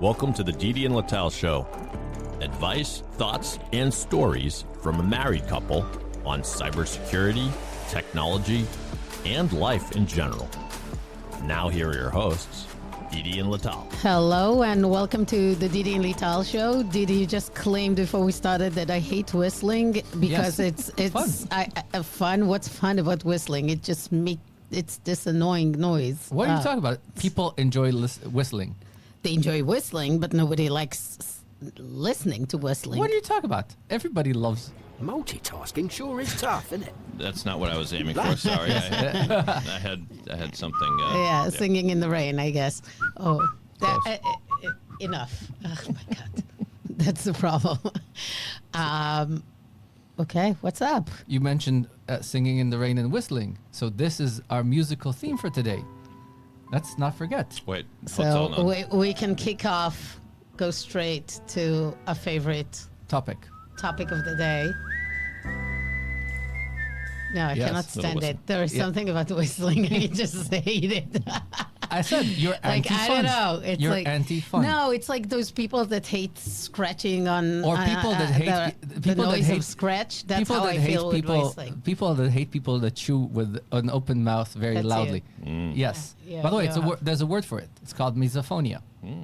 Welcome to the Didi and Lital Show. Advice, thoughts, and stories from a married couple on cybersecurity, technology, and life in general. Now here are your hosts, Didi and Lital. Hello and welcome to the Didi and Lital Show. Didi, you just claimed before we started that I hate whistling because it's fun. Fun. What's fun about whistling? It's this annoying noise. What are you talking about? People enjoy whistling. They enjoy whistling, but nobody likes listening to whistling. What are you talking about? Everybody loves. Multitasking sure is tough, isn't it? That's not what I was aiming for. Sorry, I had something. Singing in the rain, I guess. Oh, enough. Oh my God, that's the problem. Okay, what's up? You mentioned singing in the rain and whistling, so this is our musical theme for today. Let's not forget. Wait, so we can kick off, go straight to a favorite topic of the day. No, I cannot stand it. There is something about whistling. I just hate it. I said you're anti-fun. I don't know. It's you're like anti-fun. No, it's like those people that hate scratching on or people that hate the noise of scratch. That's how I feel with whistling. People that hate people that chew with an open mouth very loudly. Yes. Yeah, by the way, there's a word for it. It's called misophonia. Yeah.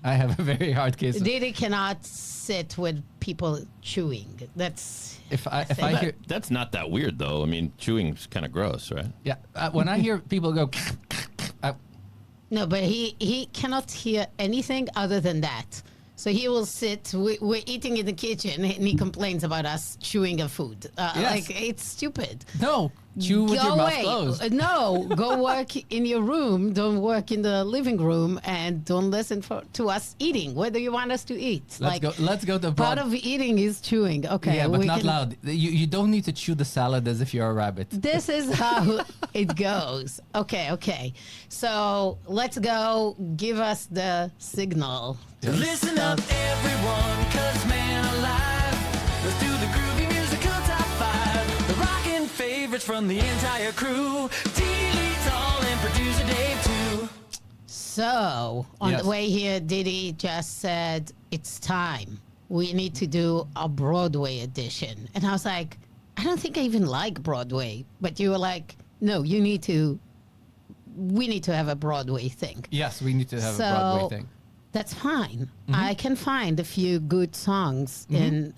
I have a very hard case. Didi cannot sit with people chewing. That's if I hear. That's not that weird though. I mean, chewing's kind of gross, right? Yeah. When I hear people go. No, but he cannot hear anything other than that. So he will sit, we're eating in the kitchen, and he complains about us chewing of food. Yes. Like, it's stupid. No, chew with your mouth closed. No, go work in your room. Don't work in the living room, and don't listen to us eating. What do you want us to eat? Let's go to part of eating is chewing. Okay. Yeah, but not loud. You don't need to chew the salad as if you're a rabbit. This is how it goes. Okay. So let's go. Give us the signal. Listen up, everyone, 'cause man alive, let's do the groovy musical top 5. The rockin' favorites from the entire crew. Didi, Lital, and producer Dave too. So, on the way here, Didi just said, it's time. We need to do a Broadway edition. And I was like, I don't think I even like Broadway. But you were like, no, we need to have a Broadway thing. Yes, we need to have a Broadway thing. That's fine. I can find a few good songs, in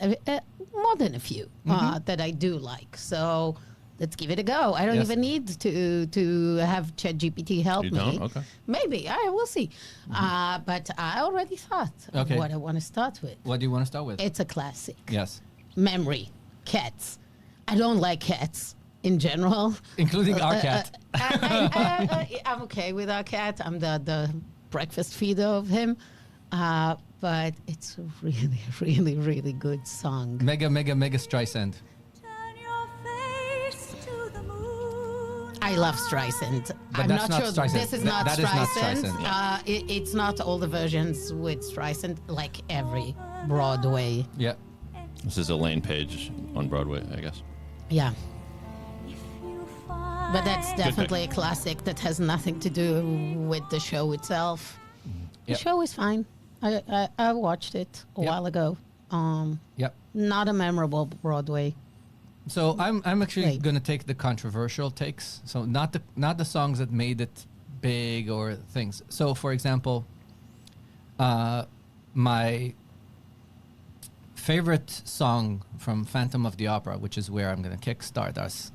more than a few, that I do like. So let's give it a go. I don't even need to have ChatGPT help me. Don't? Okay. Maybe. We'll see. But I already thought of what I want to start with. What do you want to start with? It's a classic. Yes. Memory. Cats. I don't like cats in general. Including our cat. I'm okay with our cat. I'm the breakfast feeder of him, but it's a really, really, really good song. Mega Streisand. I love Streisand. But I'm that's not sure Streisand. this is not that Streisand. Is not Streisand. It's not all the versions with Streisand, like every Broadway. Yeah. This is Elaine Page on Broadway, I guess. Yeah. But that's definitely a classic that has nothing to do with the show itself. The show is fine. I watched it a while ago. Not a memorable Broadway. So I'm actually going to take the controversial takes. So not the songs that made it big or things. So for example, my favorite song from Phantom of the Opera, which is where I'm going to kickstart us,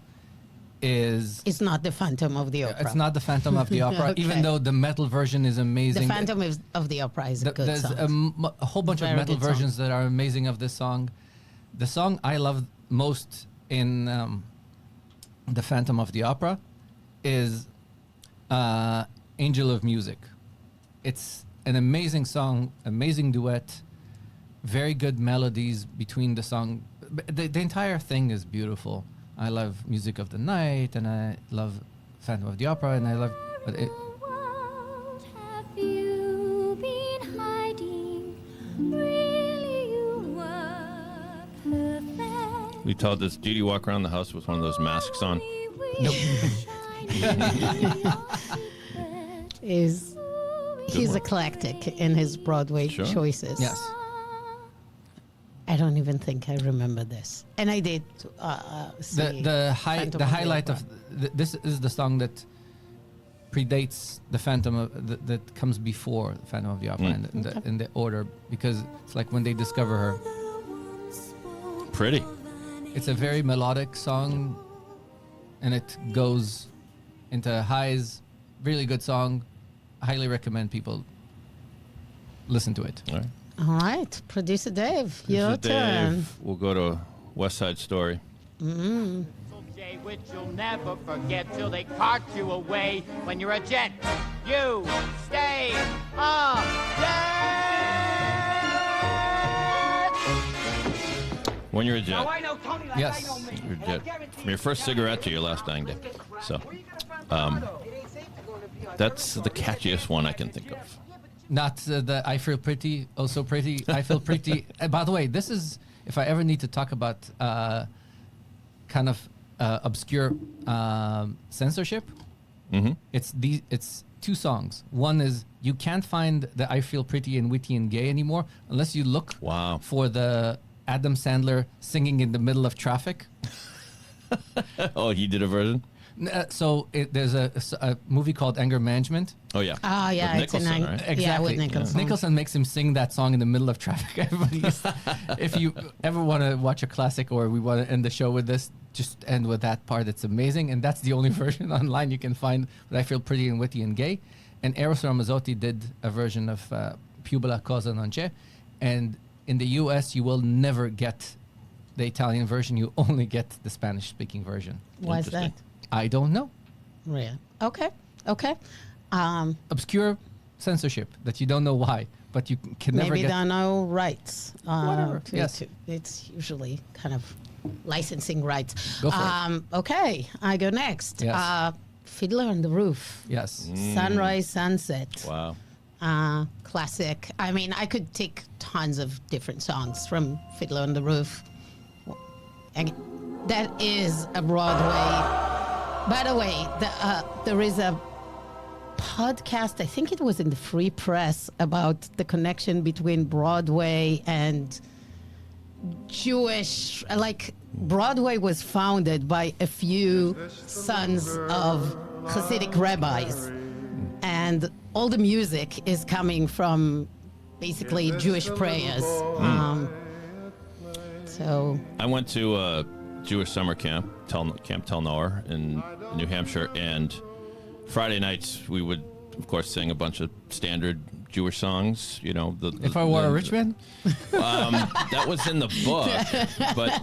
it's not the Phantom of the Opera. It's not the Phantom of the Opera, even though the metal version is amazing. The Phantom of the Opera is a good song. There's a whole bunch of metal versions that are amazing of this song. The song I love most in the Phantom of the Opera is Angel of Music. It's an amazing song, amazing duet, very good melodies between the song. The entire thing is beautiful. I love Music of the Night, and I love Phantom of the Opera, and I love... But it, have you been hiding? Really, you were perfect. Lital, does Didi walk around the house with one of those masks on? Nope. He's one. eclectic in his Broadway Sure. choices. Yes. I don't even think I remember this. And I did see The Phantom the of the highlight Opera. of this is the song that predates the Phantom of that comes before the Phantom of the Opera in the order, because it's like when they discover her. Pretty. It's a very melodic song, and it goes into highs. Really good song. I highly recommend people listen to it. All right. All right, producer Dave, This your is turn. Dave. We'll go to West Side Story. Day which you'll never forget till they cart you away. When you're a jet, you stay a jet. When you're a jet. Yes. You're a jet. From your first cigarette to your last dying day. So, that's the catchiest one I can think of. Not the I feel pretty, oh so pretty, I feel pretty. By the way, this is, if I ever need to talk about kind of obscure censorship, it's two songs. One is, you can't find the I feel pretty and witty and gay anymore unless you look Wow. for the Adam Sandler singing in the middle of traffic. Oh, he did a version? So there's a movie called Anger Management. Oh, yeah. Oh, yeah, With it's an Nicholson, right? Exactly. Yeah, with Nicholson. Nicholson makes him sing that song in the middle of traffic. Everybody's, if you ever want to watch a classic, or we want to end the show with this, just end with that part. It's amazing, and that's the only version online you can find that I feel pretty and witty and gay. And Eros Ramazzotti did a version of Più cosa non c'è, and in the U.S. you will never get the Italian version. You only get the Spanish-speaking version. Why is that? Interesting. I don't know. Yeah. Okay. Obscure censorship that you don't know why, but you can never Maybe get. there are no rights. Whatever, yes. It's usually kind of licensing rights. Go for it. Okay, I go next. Yes. Fiddler on the Roof. Yes. Sunrise, Sunset. Wow. Classic. I mean, I could take tons of different songs from Fiddler on the Roof. And that is a Broadway. By the way, there is a podcast, I think it was in the Free Press, about the connection between Broadway and Jewish. Like, Broadway was founded by a few sons of Hasidic rabbis, and all the music is coming from basically Jewish prayers. So I went to a Jewish summer camp, Camp Tel Noor in New Hampshire, and Friday nights we would, of course, sing a bunch of standard Jewish songs. You know, If I were a rich man? that was in the book,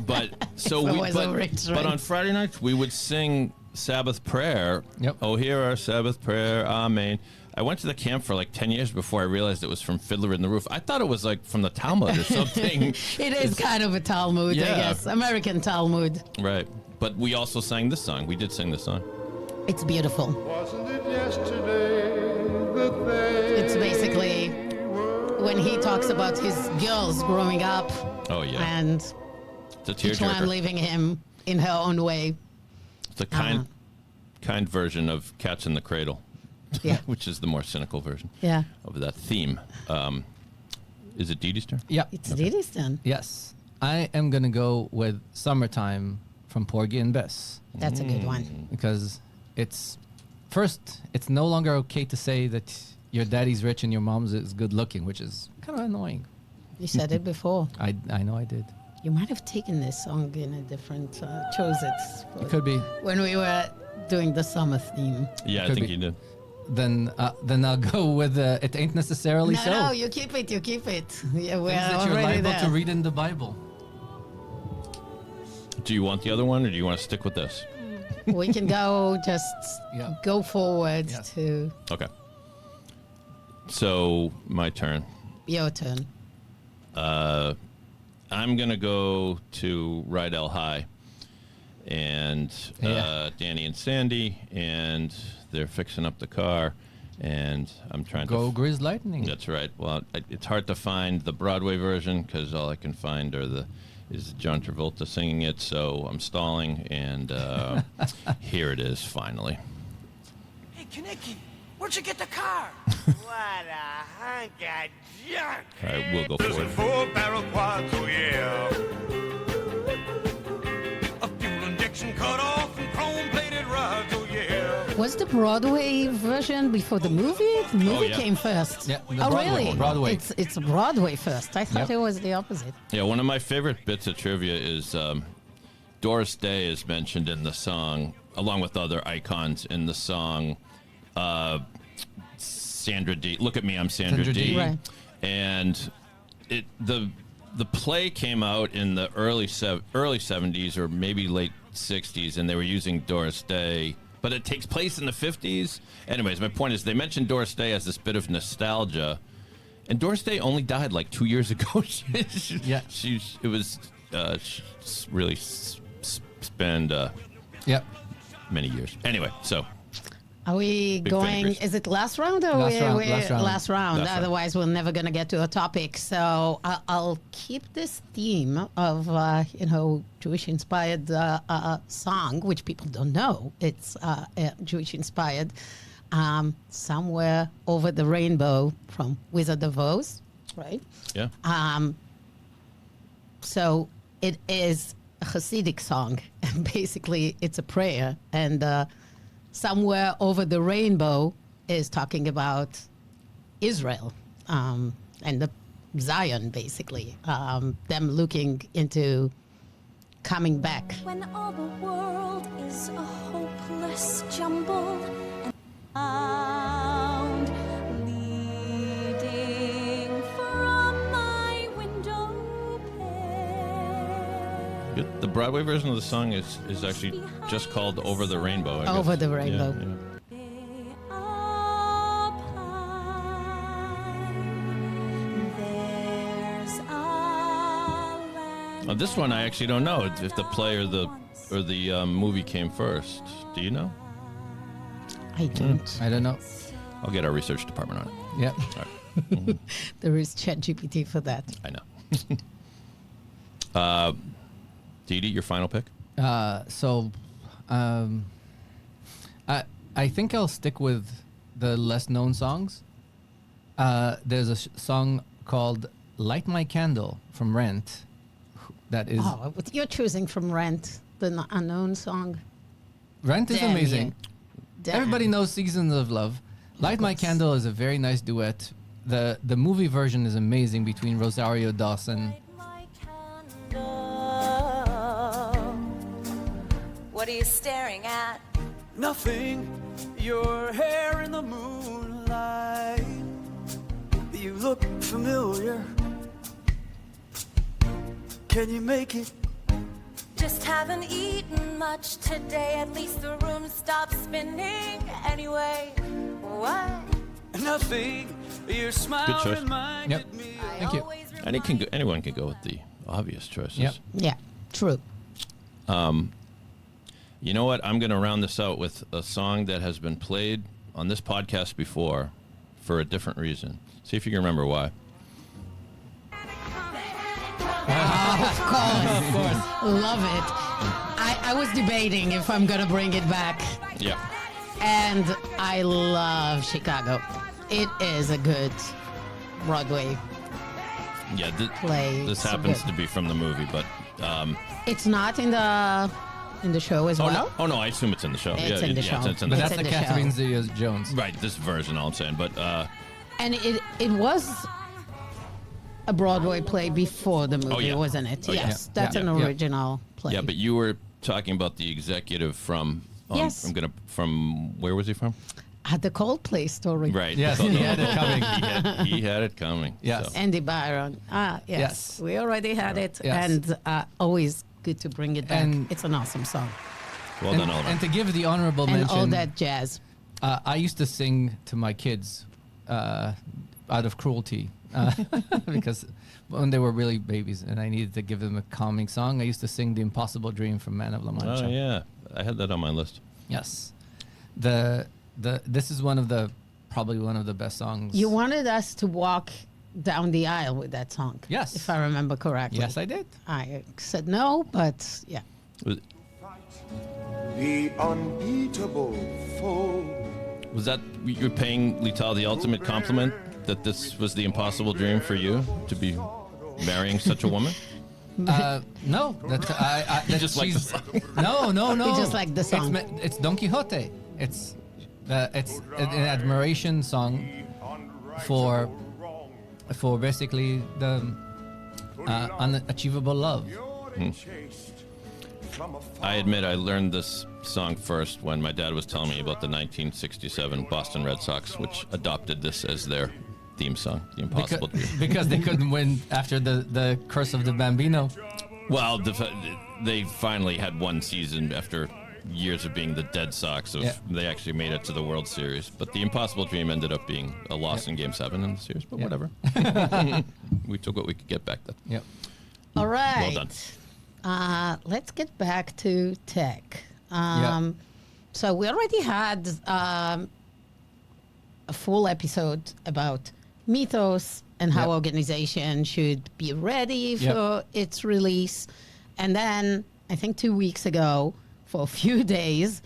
but so If I we was a rich but man. on Friday nights we would sing Sabbath prayer. Yep. Oh, hear our Sabbath prayer, Amen. I went to the camp for like 10 years before I realized it was from Fiddler in the Roof. I thought it was like from the Talmud or something. it is kind of a Talmud, I Yeah. guess. American Talmud. Right. But we also sang this song. We did sing this song. It's beautiful. Wasn't it yesterday that they It's basically when he talks about his girls growing up Oh, yeah. and It's a each one tearjerker. leaving him in her own way. It's a kind version of Cats in the Cradle, Yeah. which is the more cynical version Yeah. of that theme. Is it Didi's turn? Yeah. It's Didi's turn. Yes. I am going to go with Summertime from Porgy and Bess, That's a good one. because it's no longer okay to say that your daddy's rich and your mom's is good looking, which is kind of annoying. You said it before. I know I did. You might have taken this song in a different, chose it It could be. when we were doing the summer theme. Yeah, I Could think be. you did. Then I'll go with It Ain't Necessarily No, So. no, you keep it. Yeah, we're Things that you're already liable there. to read in the Bible. Do you want the other one, or do you want to stick with this? We can go just Yeah. go forward Yes. to Okay. So, my turn. your turn. I'm going to go to Rydell High and Yeah. Danny and Sandy, and they're fixing up the car, and I'm trying Go to... Grizz Lightning. That's right. Well, it's hard to find the Broadway version because all I can find is John Travolta singing it, so I'm stalling, and here it is, finally. Hey, Kaneki, Where'd you get the car? What a hunk of junk. All right, we'll go for it. 4-barrel quads, oh yeah. A fuel injection cut off and chrome-plated rods, oh yeah. Was the Broadway version before the movie? The movie yeah. came first. Yeah, the Oh, Broadway really? one. Broadway. It's Broadway first. I thought Yep. it was the opposite. Yeah, one of my favorite bits of trivia is Doris Day is mentioned in the song, along with other icons in the song. Sandra D. Look at me, I'm Sandra D. Right. And the play came out in the early 70s or maybe late 60s, and they were using Doris Day. But it takes place in the 50s. Anyways, my point is they mentioned Doris Day as this bit of nostalgia. And Doris Day only died like 2 years ago. Yeah. It was really spanned Yep. many years. Anyway, so Are we Big going? fingers. Is it last round or Last round, we're last round. last round? Last round. Otherwise, we're never going to get to a topic. So I'll keep this theme of Jewish-inspired song, which people don't know. It's Jewish-inspired. Somewhere Over the Rainbow from Wizard of Oz, right? yeah. So it is a Hasidic song, and basically it's a prayer. And Somewhere Over the Rainbow is talking about Israel and the Zion, basically, them looking into coming back. When all the world is a hopeless jumble and sound leading from my window pane. The Broadway version of the song is actually just called Over the Rainbow. I guess. Over the Rainbow. Yeah, yeah. This one I actually don't know if the play or the movie came first. Do you know? I don't. I don't know. I'll get our research department on it. Yep. All right. There is ChatGPT for that. I know. Didi, your final pick? I think I'll stick with the less known songs. There's a song called "Light My Candle" from Rent. That is Oh, but you're choosing from Rent, the unknown song. Rent is Damn amazing. you. Damn. Everybody knows "Seasons of Love." "Light My course. Candle" is a very nice duet. The movie version is amazing between Rosario Dawson. My candle. What are you staring at? Nothing. Your hair in the moonlight. You look familiar. Can you make it? Just haven't eaten much today. At least the room stopped spinning. Anyway, what? Nothing. Your smile Good choice. reminded Yep. me. Thank you. Always And anyone can go with the obvious choices. Yep. Yeah, true. You know what? I'm going to round this out with a song that has been played on this podcast before for a different reason. See if you can remember why. Of course. Love it. I was debating if I'm going to bring it back. Yeah. And I love Chicago. It is a good Broadway. Yeah. Play. This So happens good. to be from the movie, but. It's not in the show as Oh, well. no? Oh, no. I assume it's in the show. It's in the show. It's in But the that's in the the show. Catherine Zeta-Jones. Right. This version, all I'm saying. But And it was a Broadway play before the movie, yeah. wasn't it? Oh, yeah. Yes, Yeah. that's Yeah. an Yeah. original play. yeah, but you were talking about the executive from. Yes. From where was he from? The Coldplay story. Right. Yes, he had it coming. He had it coming. Yes. so. Andy Byron. Yes. Yes. We already had it. Yes. And always good to bring it back. And- It's an awesome song. Well done, Oliver. And to give the honorable And mention, all that jazz. I used to sing to my kids out of cruelty because when they were really babies and I needed to give them a calming song, I used to sing "The Impossible Dream" from Man of La Mancha. Oh yeah, I had that on my list. Yes, this is probably one of the best songs. You wanted us to walk down the aisle with that song. Yes. If I remember correctly. Yes, I did. I said no, but yeah. The unbeatable foe. Was that you're paying Lital the ultimate compliment that this was the impossible dream for you to be marrying such a woman? No, that's just like the song. No. You just like the song. It's Don Quixote. It's an admiration song for basically the unachievable love. I admit I learned this song first when my dad was telling me about the 1967 Boston Red Sox, which adopted this as their theme song, The Impossible Dream. Because they couldn't win after the curse of the Bambino. Well, they finally had one season after years of being the dead Sox. So they actually made it to the World Series. But the Impossible Dream ended up being a loss in Game 7 in the series, but whatever. We took what we could get back then. Yep. All right. Well done. Let's get back to tech. So we already had a full episode about Mythos and how organizations should be ready for its release. And then I think 2 weeks ago, for a few days,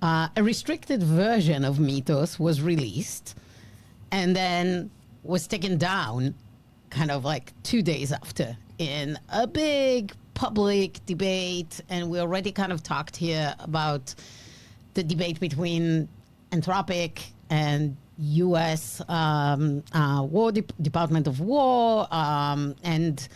a restricted version of Mythos was released and then was taken down kind of like 2 days after in a big public debate. And we already kind of talked here about the debate between Anthropic and U.S. Department of War, and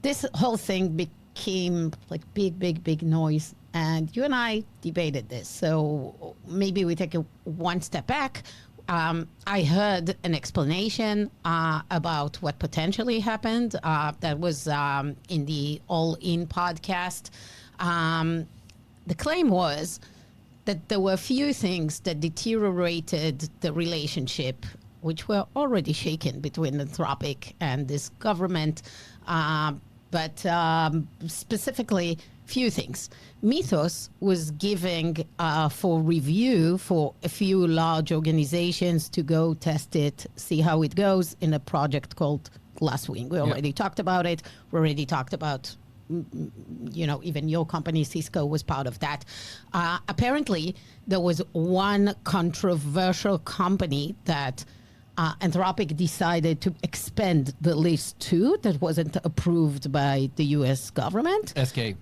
this whole thing became like big noise. And you and I debated this, so maybe we take one step back. I heard an explanation about what potentially happened. That was in the All In podcast. The claim was that there were a few things that deteriorated the relationship, which were already shaken between Anthropic and this government, but specifically few things. Mythos was giving for review for a few large organizations to go test it, see how it goes in a project called Glasswing. We already talked about it. We already talked about even your company, Cisco, was part of that. Apparently, there was one controversial company that Anthropic decided to expand the list to that wasn't approved by the U.S. government. SK.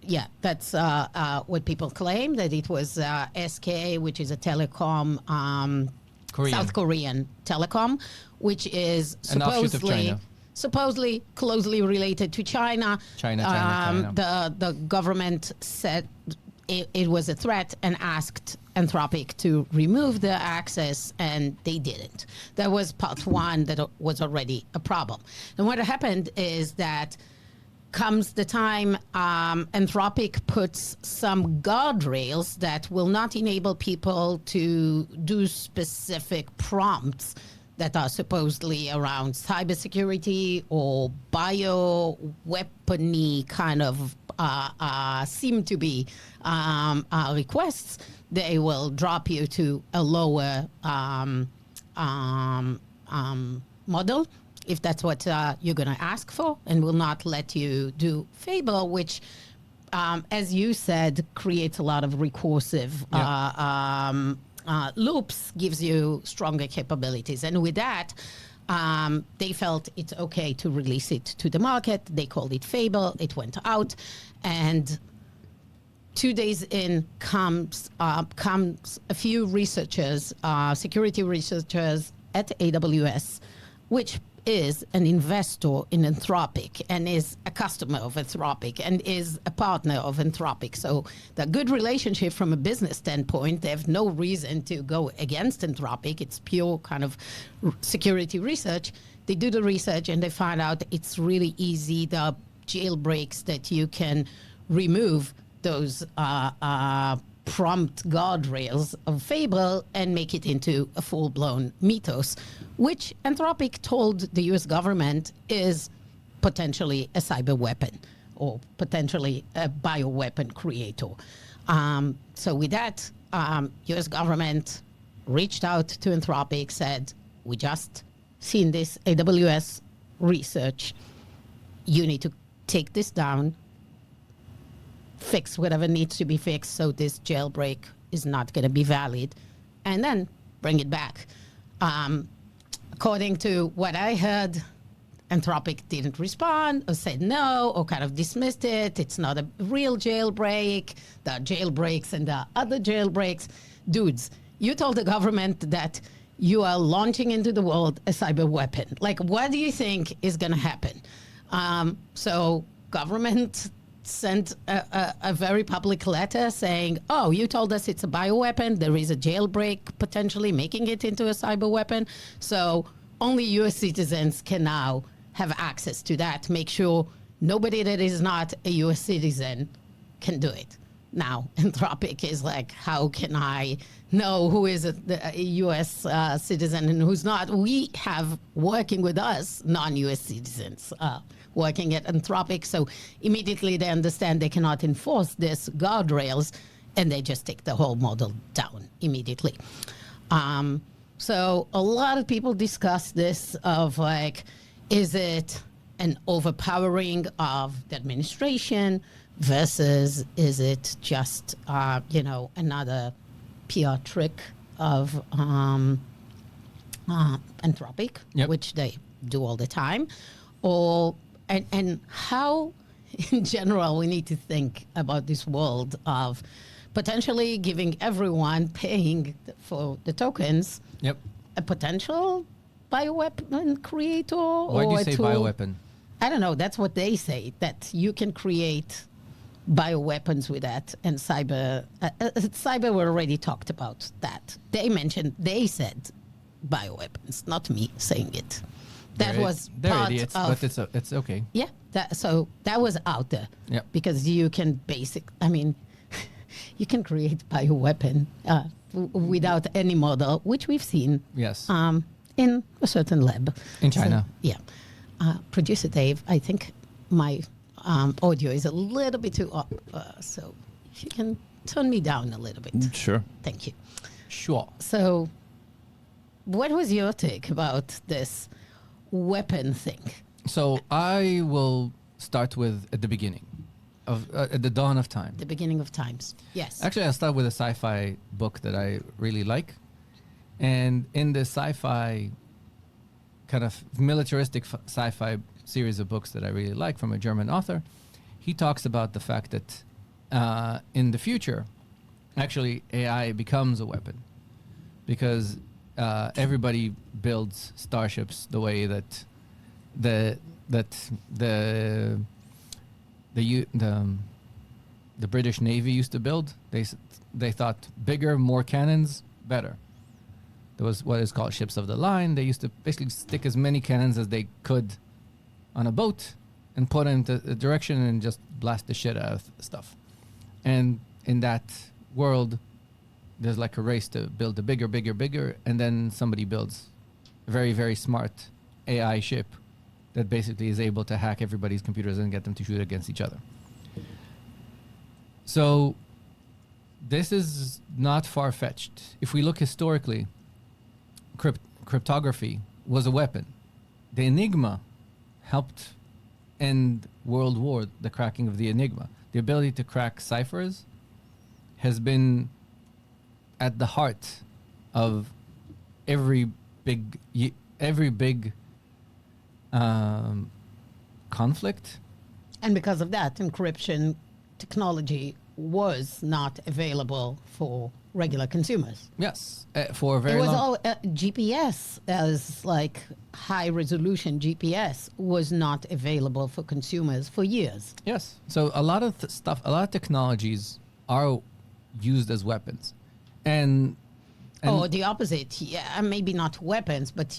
Yeah, that's what people claim, that it was SK, which is a telecom, South Korean telecom, which is supposedly closely related to China. China. The government said it was a threat and asked Anthropic to remove the access, and they didn't. That was part one that was already a problem. And what happened is that comes the time Anthropic puts some guardrails that will not enable people to do specific prompts that are supposedly around cybersecurity or bioweapony kind of seem to be requests. They will drop you to a lower model, if that's what you're going to ask for, and will not let you do Fable, which, as you said, creates a lot of recursive loops, gives you stronger capabilities. And with that, they felt it's okay to release it to the market. They called it Fable. It went out. And 2 days in comes a few researchers, security researchers at AWS, which is an investor in Anthropic and is a customer of Anthropic and is a partner of Anthropic. So the good relationship from a business standpoint, they have no reason to go against Anthropic. It's pure kind of security research. They do the research and they find out it's really easy. There are jailbreaks that you can remove those prompt guardrails of Fable and make it into a full-blown Mythos, which Anthropic told the U.S. government is potentially a cyber weapon or potentially a bioweapon creator. So with that, U.S. government reached out to Anthropic, said, we just seen this AWS research. You need to take this down, fix whatever needs to be fixed so this jailbreak is not going to be valid. and then bring it back. According to what I heard, Anthropic didn't respond or said no or kind of dismissed it. It's not a real jailbreak. There are jailbreaks and there are other jailbreaks. Dudes, you told the government that you are launching into the world a cyber weapon. Like, what do you think is going to happen? So government sent a very public letter saying, oh, you told us it's a bioweapon. There is a jailbreak potentially making it into a cyber weapon. So only U.S. citizens can now have access to that. Make sure nobody that is not a U.S. citizen can do it. Now, Anthropic is like, how can I know who is a U.S. Citizen and who's not? We have working with us non-U.S. citizens working at Anthropic. So immediately they understand they cannot enforce this guardrails, and they just take the whole model down immediately. So a lot of people discuss this of like, is it an overpowering of the administration versus is it just, another PR trick of Anthropic, which they do all the time? And how, in general, we need to think about this world of potentially giving everyone paying for the tokens a potential bioweapon creator. Why do you say bioweapon? I don't know. That's what they say, that you can create bioweapons with that. And cyber we already talked about that. They said bioweapons, not me saying it. That was part idiots, of, but it's okay. Yeah, so that was out there. Yeah. Because you can you can create bioweapon without any model, which we've seen. Yes. In a certain lab. In China. So, yeah. Producer Dave, I think my audio is a little bit too up. So if you can turn me down a little bit. Sure. Thank you. Sure. So what was your take about this weapon thing? So I will start with at the beginning of at the dawn of time. The beginning of times. Yes. Actually, I'll start with a sci-fi book that I really like. And in the sci-fi, kind of militaristic sci-fi series of books that I really like from a German author, he talks about the fact that in the future, actually AI becomes a weapon because everybody builds starships the way that the British Navy used to build. They thought bigger, more cannons, better. There was what is called ships of the line. They used to basically stick as many cannons as they could on a boat and put into a direction and just blast the shit out of stuff. And in that world, there's like a race to build a bigger, and then somebody builds a very, very smart AI ship that basically is able to hack everybody's computers and get them to shoot against each other. So this is not far-fetched. If we look historically, cryptography was a weapon. The Enigma helped end World War, the cracking of the Enigma. The ability to crack ciphers has been at the heart of every big conflict. And because of that, encryption technology was not available for regular consumers. Yes, for a very long... It was all GPS, as like high resolution GPS, was not available for consumers for years. Yes, so a lot of stuff, a lot of technologies are used as weapons. And the opposite. Yeah, maybe not weapons, but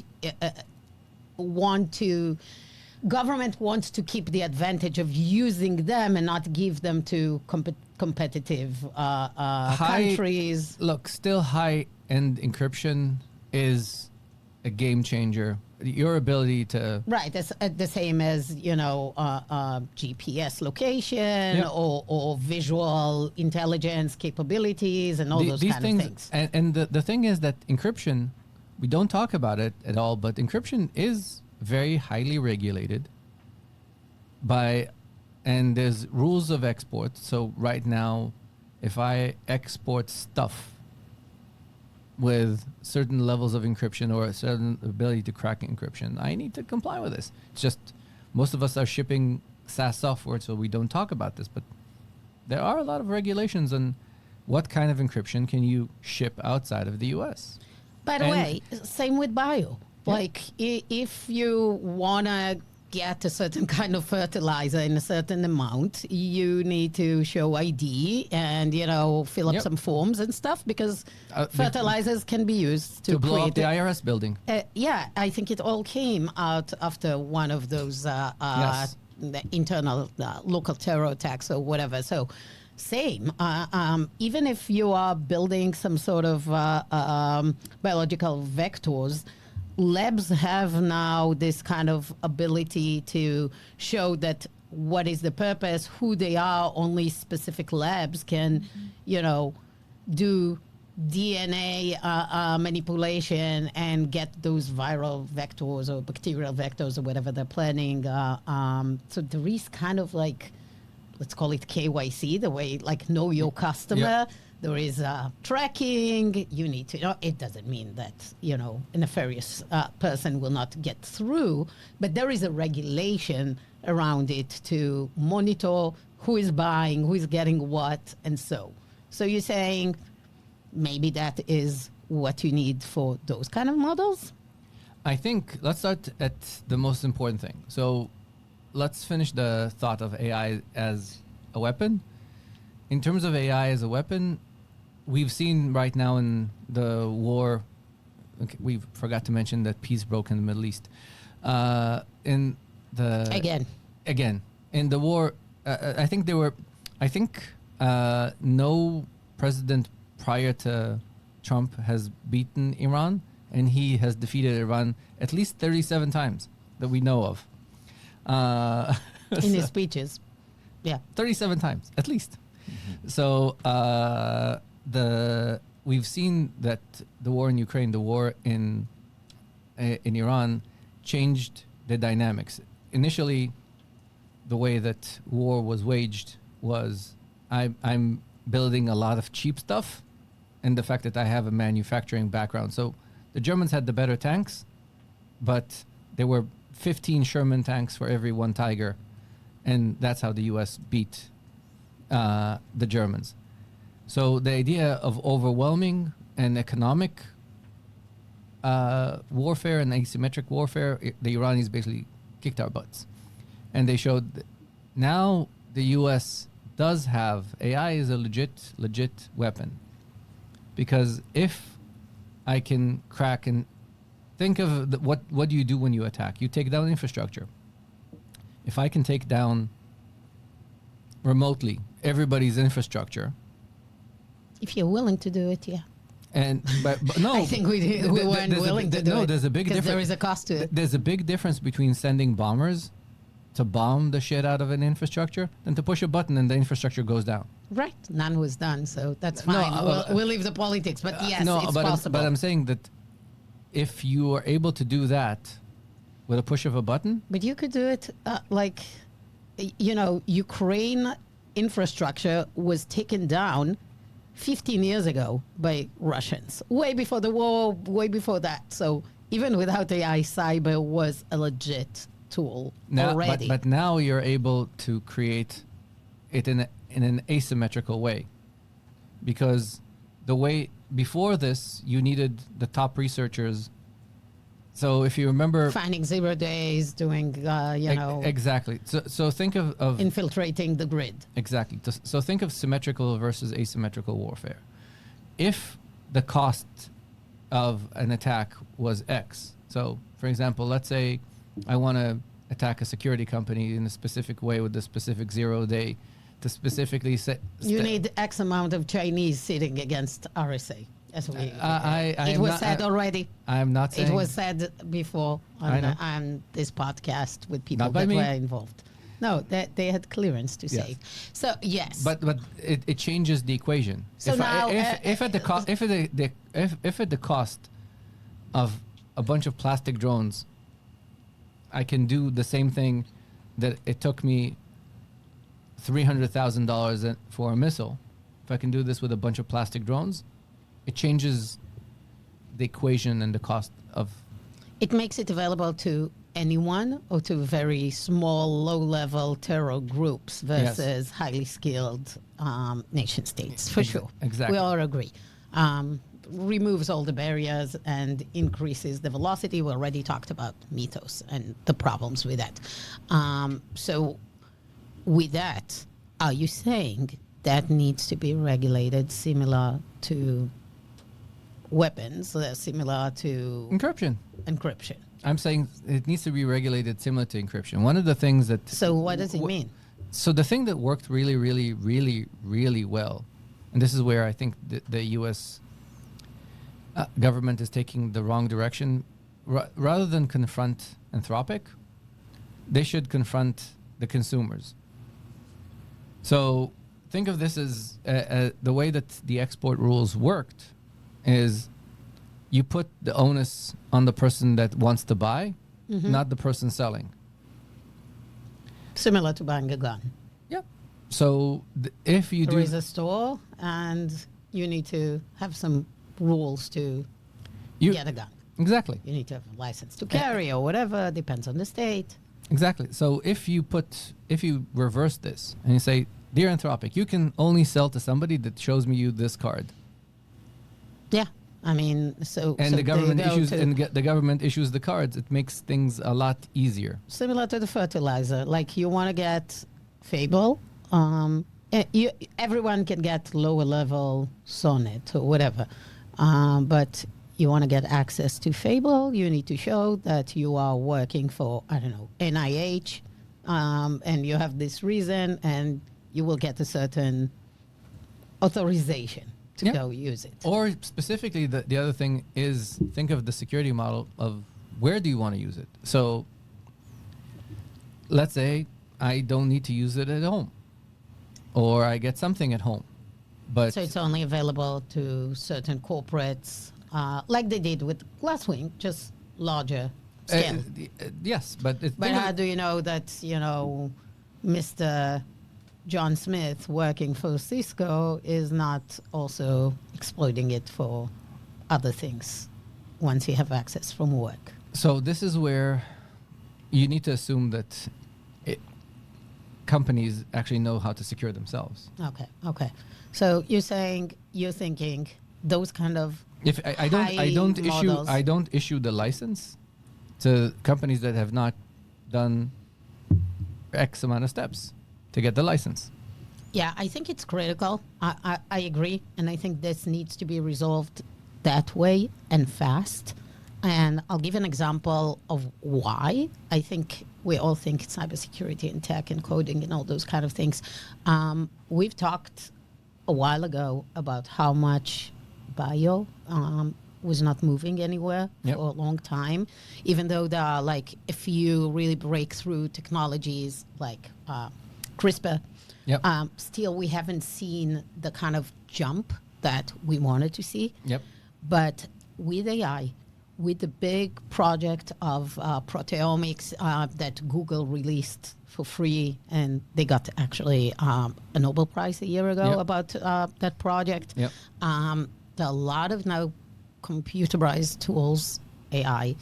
government wants to keep the advantage of using them and not give them to competitive countries. Look, still high-end encryption is a game changer. Your ability to... Right, that's the same as, GPS location or visual intelligence capabilities and all those kind of things. And the thing is that encryption, we don't talk about it at all, but encryption is very highly regulated and there's rules of export. So right now, if I export stuff with certain levels of encryption or a certain ability to crack encryption, I need to comply with this. It's just most of us are shipping SaaS software, so we don't talk about this. But there are a lot of regulations on what kind of encryption can you ship outside of the U.S. By the way, same with bio. Yeah. Like, if you want to get a certain kind of fertilizer in a certain amount, you need to show ID and, fill up some forms and stuff, because fertilizers can be used to blow create up the IRS building. Yeah, I think it all came out after one of those the internal local terror attacks or whatever. So same. Even if you are building some sort of biological vectors, labs have now this kind of ability to show that what is the purpose, who they are. Only specific labs can, do DNA manipulation and get those viral vectors or bacterial vectors or whatever they're planning. So there is kind of like, let's call it KYC, the way like know your customer. Yep. There is tracking. You need to, it doesn't mean that, a nefarious person will not get through, but there is a regulation around it to monitor who is buying, who is getting what, and so. So you're saying maybe that is what you need for those kind of models? I think let's start at the most important thing. So let's finish the thought of AI as a weapon. In terms of AI as a weapon, we've seen right now in the war, we forgot to mention that peace broke in the Middle East. In the war, I think no president prior to Trump has beaten Iran, and he has defeated Iran at least 37 times that we know of. In his speeches. Yeah. 37 times, at least. Mm-hmm. So we've seen that the war in Ukraine, the war in Iran, changed the dynamics. Initially, the way that war was waged was I'm building a lot of cheap stuff, and the fact that I have a manufacturing background. So the Germans had the better tanks, but there were 15 Sherman tanks for every one Tiger, and that's how the U.S. beat the Germans. So the idea of overwhelming and economic warfare and asymmetric warfare, the Iranis basically kicked our butts. And they showed that now the U.S. does have, AI is a legit weapon. Because if I can crack and think of what do you do when you attack? You take down infrastructure. If I can take down remotely everybody's infrastructure. If you're willing to do it, yeah. But no, I think we weren't willing to do it. No, there's a big difference. There is a cost to it. There's a big difference between sending bombers to bomb the shit out of an infrastructure than to push a button and the infrastructure goes down. Right. None was done, so that's fine. We'll leave the politics, but yes, it's possible. But I'm saying that if you are able to do that with a push of a button. But you could do it Ukraine infrastructure was taken down 15 years ago by Russians, way before the war, way before that. So even without AI, cyber was a legit tool already. But now you're able to create it in an asymmetrical way, because the way before this you needed the top researchers. So if you remember, finding 0 days, doing exactly. So think of infiltrating the grid. Exactly. So think of symmetrical versus asymmetrical warfare. If the cost of an attack was X, so for example, let's say I want to attack a security company in a specific way with a specific 0 day to specifically say you need X amount of Chinese sitting against RSA. As we, it was said already. I'm not saying it was said before on this podcast with people that were involved. No, they had clearance to say. So yes, but it changes the equation. So if at the cost of a bunch of plastic drones, I can do the same thing that it took me $300,000 for a missile. If I can do this with a bunch of plastic drones, it changes the equation and the cost of. It makes it available to anyone or to very small, low-level terror groups versus highly skilled nation states, for sure. Exactly. We all agree. Removes all the barriers and increases the velocity. We already talked about Mythos and the problems with that. So with that, are you saying that needs to be regulated similar to weapons, similar to Encryption. I'm saying it needs to be regulated similar to encryption. One of the things that... So what does it mean? So the thing that worked really, really, really, really well, and this is where I think the U.S. Government is taking the wrong direction, rather than confront Anthropic, they should confront the consumers. So think of this as the way that the export rules worked is you put the onus on the person that wants to buy, not the person selling. Similar to buying a gun. Yep. So if you there is a store and you need to have some rules to get a gun. Exactly. You need to have a license to carry or whatever, depends on the state. Exactly. So if you reverse this and you say, dear Anthropic, you can only sell to somebody that shows me you this card. Yeah. I mean, so the government issues the cards. It makes things a lot easier. Similar to the fertilizer, like you want to get Fable. Everyone can get lower level Sonnet or whatever, but you want to get access to Fable. You need to show that you are working for NIH, and you have this reason, and you will get a certain authorization to go use it. Or specifically, the other thing is think of the security model of where do you want to use it. So let's say I don't need to use it at home, or I get something at home. But so it's only available to certain corporates, like they did with Glasswing, just larger scale. Yes, but how do you know that, Mr. John Smith working for Cisco is not also exploiting it for other things once you have access from work? So this is where you need to assume that companies actually know how to secure themselves. Okay. So you're thinking those kind of if I don't issue the license to companies that have not done X amount of steps to get the license. Yeah, I think it's critical. I agree. And I think this needs to be resolved that way and fast. And I'll give an example of why. I think we all think cybersecurity and tech and coding and all those kind of things. We've talked a while ago about how much bio was not moving anywhere for a long time, even though there are like a few really breakthrough technologies like CRISPR. Still, we haven't seen the kind of jump that we wanted to see. But with AI, with the big project of proteomics that Google released for free, and they got actually a Nobel Prize a year ago about that project. There are a lot of now computerized tools, AI,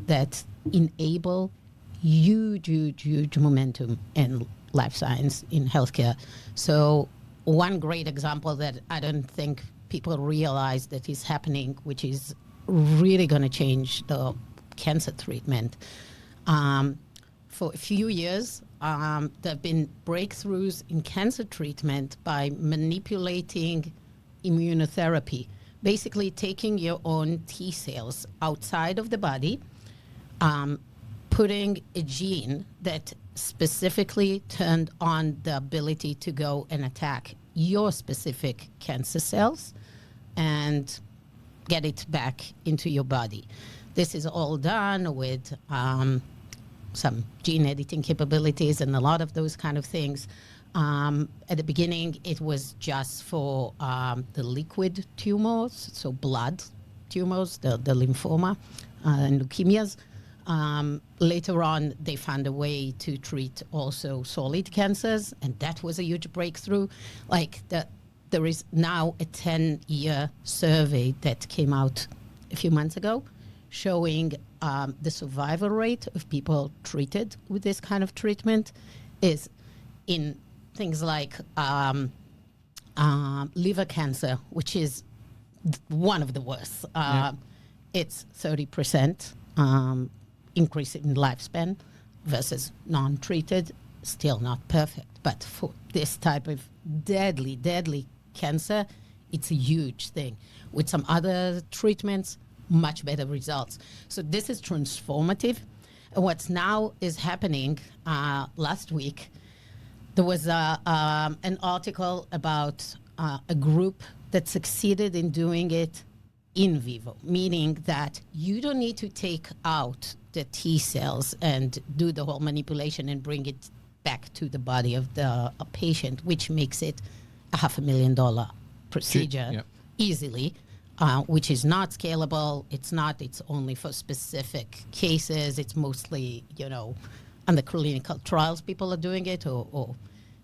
that enable huge momentum in life science, in healthcare. So one great example that I don't think people realize that is happening, which is really going to change the cancer treatment. For a few years, there have been breakthroughs in cancer treatment by manipulating immunotherapy, basically taking your own T cells outside of the body, putting a gene that specifically turned on the ability to go and attack your specific cancer cells and get it back into your body. This is all done with some gene editing capabilities and a lot of those kind of things. At the beginning, it was just for the liquid tumors, so blood tumors, the lymphoma and leukemias. Later on, they found a way to treat also solid cancers, and that was a huge breakthrough. There is now a 10-year survey that came out a few months ago, showing the survival rate of people treated with this kind of treatment is in things like liver cancer, which is one of the worst. It's 30% increase in lifespan versus non-treated. Still not perfect, but for this type of deadly cancer, it's a huge thing. With some other treatments, much better results. So this is transformative. And what's now is happening, last week, there was an article about a group that succeeded in doing it in vivo, meaning that you don't need to take out the T cells and do the whole manipulation and bring it back to the body of the patient, which makes it a $500,000 procedure easily, which is not scalable. It's only for specific cases. It's mostly, under clinical trials, people are doing it, or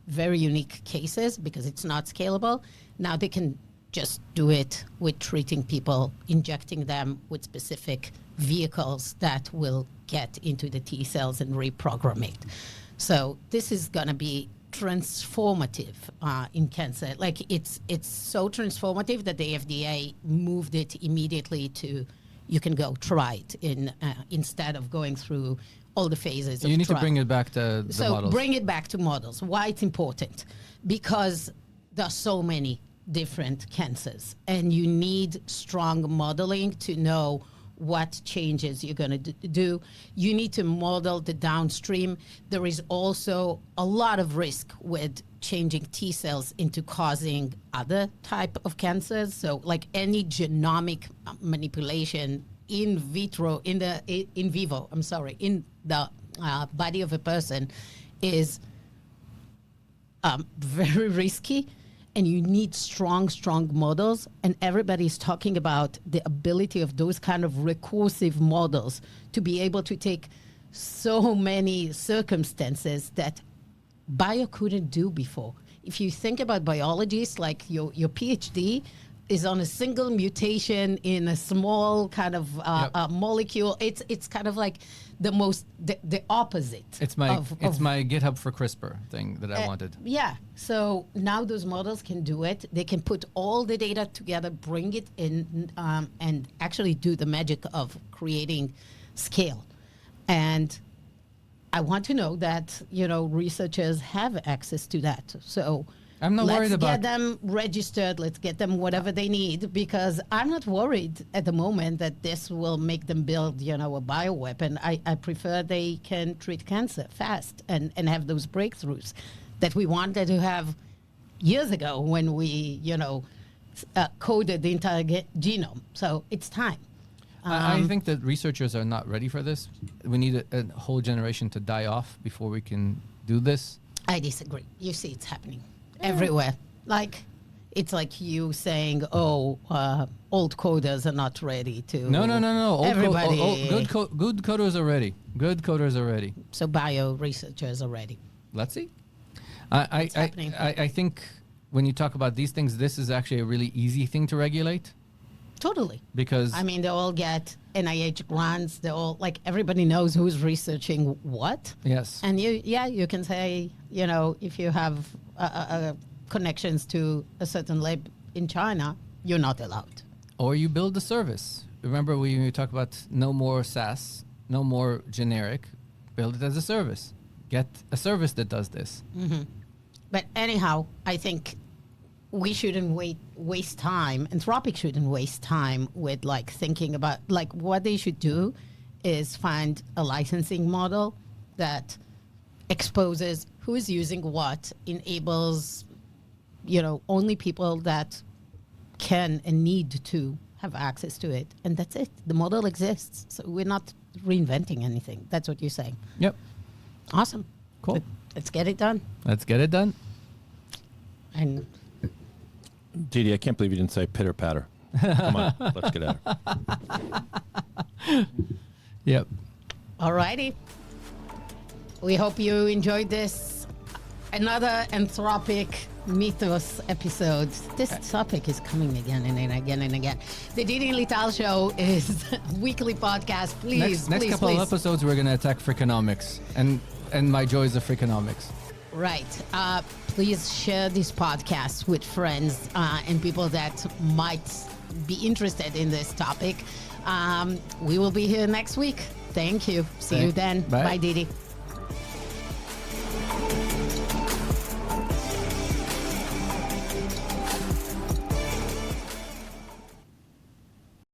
very unique cases because it's not scalable. Now they can just do it with treating people, injecting them with specific vehicles that will get into the T cells and reprogram it. So this is going to be transformative in cancer. Like it's so transformative that the FDA moved it immediately to you can go try it instead of going through all the phases. You need to bring it back to the so models. Bring it back to models. Why it's important? Because there are so many different cancers, and you need strong modeling to know what changes you're going to do. You need to model the downstream. There is also a lot of risk with changing T cells into causing other type of cancers. So like any genomic manipulation in vivo, in the body of a person is very risky. And you need strong models. And everybody's talking about the ability of those kind of recursive models to be able to take so many circumstances that bio couldn't do before. If you think about biologists, like your PhD is on a single mutation in a small kind of molecule. It's kind of like the opposite. It's my GitHub for CRISPR thing that I wanted. Yeah. So now those models can do it. They can put all the data together, bring it in, and actually do the magic of creating scale. And I want to know that researchers have access to that. So I'm not worried about. Let's get them registered. Let's get them whatever they need, because I'm not worried at the moment that this will make them build, a bioweapon. I prefer they can treat cancer fast and have those breakthroughs that we wanted to have years ago when we, coded the entire genome. So it's time. I think that researchers are not ready for this. We need a whole generation to die off before we can do this. I disagree. You see, it's happening everywhere. Like, it's like you saying, old coders are not ready to. No. Everybody. Good coders are ready. Good coders are ready. So bio researchers are ready. Let's see. I think when you talk about these things, this is actually a really easy thing to regulate. Totally. Because they all get NIH grants. They all, like, everybody knows who's researching what. Yes. And you can say, if you have connections to a certain lab in China, you're not allowed. Or you build a service. Remember we talk about no more SaaS, no more generic. Build it as a service. Get a service that does this. Mm-hmm. But anyhow, I think we shouldn't waste time. Anthropic shouldn't waste time with thinking about what they should do is find a licensing model that exposes who is using what, enables only people that can and need to have access to it, and that's it. The model exists, so we're not reinventing anything. That's what you're saying. Yep. Awesome. Cool. Let's get it done. Let's get it done. And Didi, I can't believe you didn't say pitter patter. Come on, let's get at her. Yep. Alrighty. We hope you enjoyed this another Anthropic Mythos episode. This topic is coming again and again and again. The Didi and Lital show is a weekly podcast. Please, next couple of episodes, we're going to attack Freakonomics and my joys of Freakonomics. Right. Please share this podcast with friends and people that might be interested in this topic. We will be here next week. Thank you. See you then. Bye. Bye, Didi.